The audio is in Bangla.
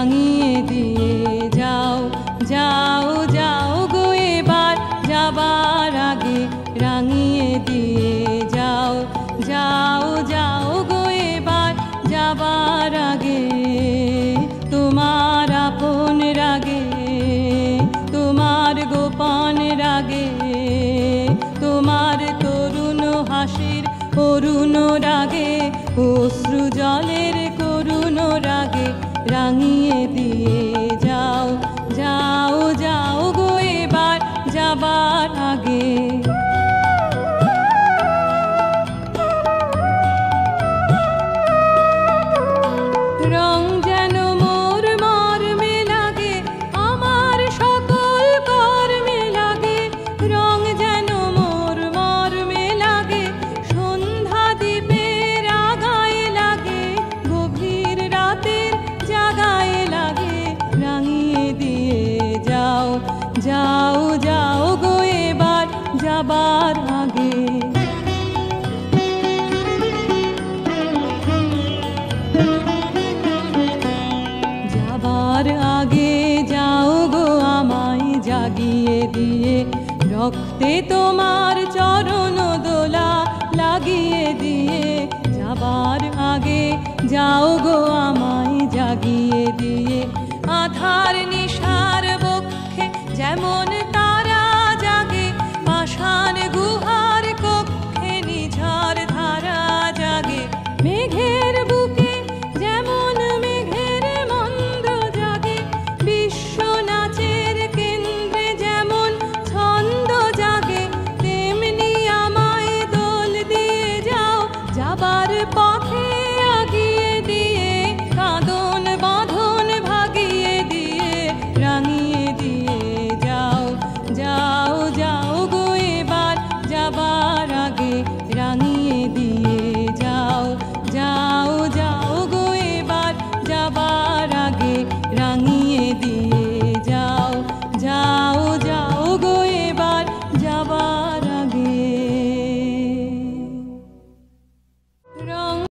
রাঙিয়ে দিয়ে যাও যাও যাও গো এবার যাবার আগে রাঙিয়ে দিয়ে যাও যাও যাও গো এবার যাবার আগে তোমার আপন রাগে তোমার গোপন রাগে তোমার তরুণ হাসির করুণ রাগে অশ্রু জলের করুণ রাগে রাঙিয়ে দিয়ে যাও যাও যাও গো এবার যাবার আগে রং যেন মোর মর্মে লাগে আমার সকল কর্মে লাগে রং যেন মোর মর্মে লাগে সন্ধ্যা দ্বীপের আগায় লাগে গভীর রাতের জাগায় লাগে রাঙিয়ে দিয়ে যাও যাও যাও গো এবার যাবার আগে যাবার আগে যাও গো আমায় জাগিয়ে দিয়ে রক্তে তোমার চরণ দোলা লাগিয়ে দিয়ে যাবার আগে যাও গো আমায় জাগিয়ে দিয়ে আধার নিশার বক্ষে যেমন তারা জাগে পাষাণ গুহার কক্ষে নিঝার ধারা জাগে মেঘের বুকে যেমন মেঘের মন্দ জাগে বিশ্ব নাচের কেন্দ্রে যেমন ছন্দ জাগে তেমনি আমায় দোল দিয়ে যাও যাবার পর